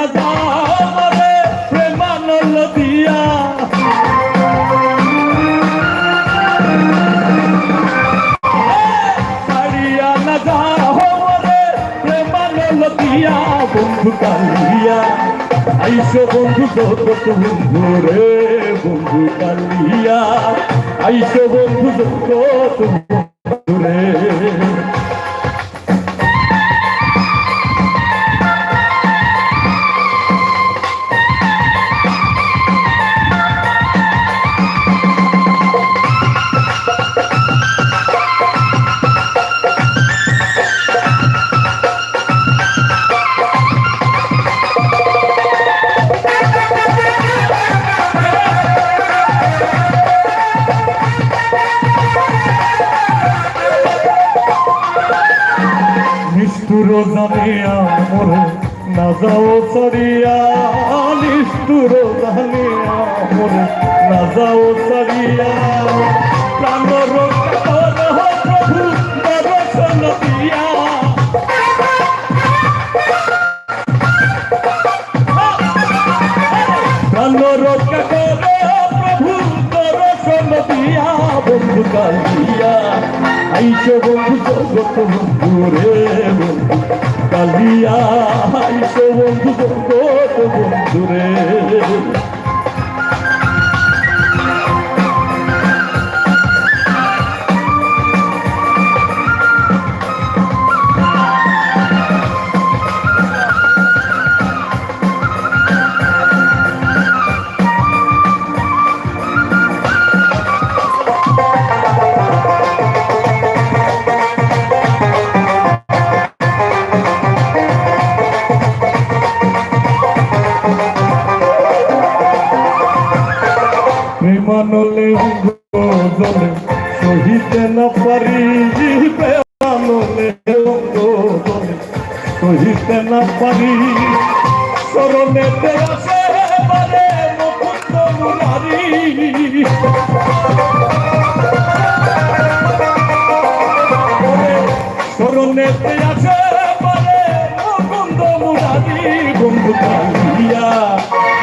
না যারে প্রেমানল দিয়া ছাড়িয়া না যারে প্রেমানল দিয়া বন্ধু কালিয়া আইসো বন্ধু জগৎ বন্ধু রে বন্ধু কালিয়া আইসো বন্ধু জগৎ বন্ধু রে নিষ্ঠুর জানিয়া মোরে না যাও ছাড়িয়া নিষ্ঠুর জানিয়া মোরে না যাও ছাড়িয়া প্রাণ রক্ষা প্রভু দর্শন দিয়া প্রাণ রক্ষা করে প্রভু দর্শন দিয়া বন্ধু কালিয়া আইসো বন্ধু জগৎ বন্ধু রে বন্ধু কালিয়া আইসো বন্ধু জগৎ বন্ধু রে প্রেমানলে জলে সহিতে না পারি প্রেমানলে জলে সহিতে না পারি স্মরণেতে আসে বারে মুকুন্দ মুরারি স্মরণেতে আসে বারে মুকুন্দ মুরারি বন্ধু কালিয়া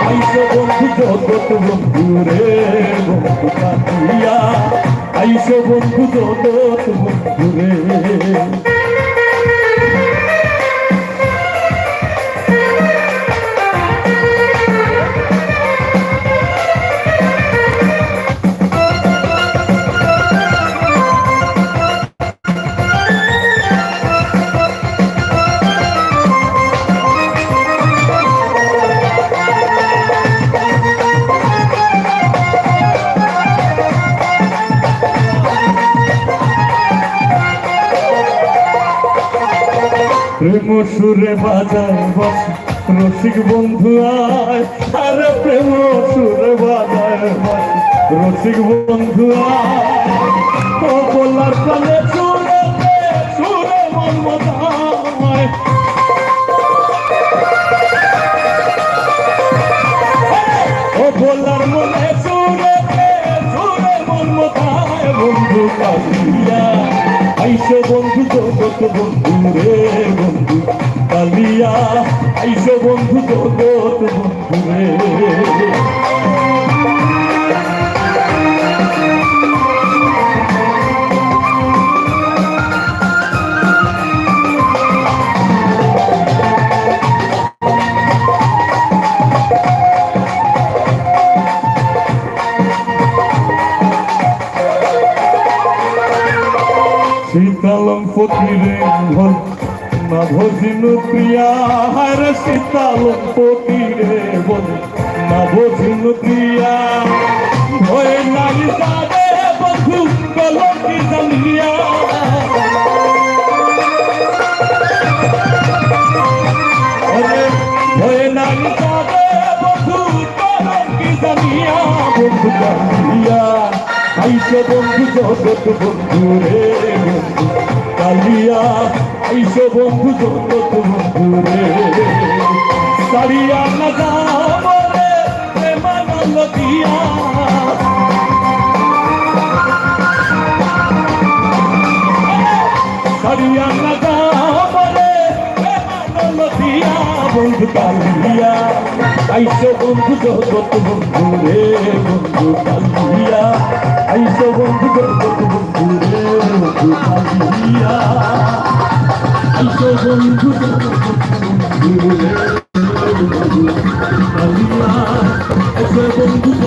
আইসো বন্ধু জগৎ বন্ধু রে বন্ধু কালিয়া আইসো বন্ধু জগৎ বন্ধু রে প্রেম সুরে বাজায় বাসি রসিক বন্ধু আয় আরে প্রেম সুরে বাজায় বাসি রসিক বন্ধু আয় ও বলার কালে সুরে সুরে মন মজায় ও বলার মনে সুরে সুরে মন মজায় বন্ধু কালিয়া আইসো বন্ধু জগৎ বন্ধু রে বন্ধু কালিয়া আইসো বন্ধু জগৎ বন্ধু রে শীতলম ফকিরে ঘন না ভজিনু প্রিয়া হারে শীতলম ফকিরে বল না ভজিনু প্রিয়া ভয়ে নাই যাবে বন্ধু কলকি জানিয়া ভয়ে নাই যাবে বন্ধু কলকি জানিয়া বন্ধু কালিয়া আইসো বন্ধু জগৎ বন্ধু রে বন্ধু কালিয়া আইসো বন্ধু জগৎ বন্ধু রে ছাড়িয়া না যাবো রে প্রেমানল দিয়া ছাড়িয়া না যাবো রে প্রেমানল দিয়া বন্ধু কালিয়া আইসো বন্ধু জগৎ বন্ধু রে বন্ধু কালিয়া আইসো বন্ধু জগৎ বন্ধু রে বন্ধু কালিয়া আইসো বন্ধু জগৎ বন্ধু রে বন্ধু কালিয়া আইসো বন্ধু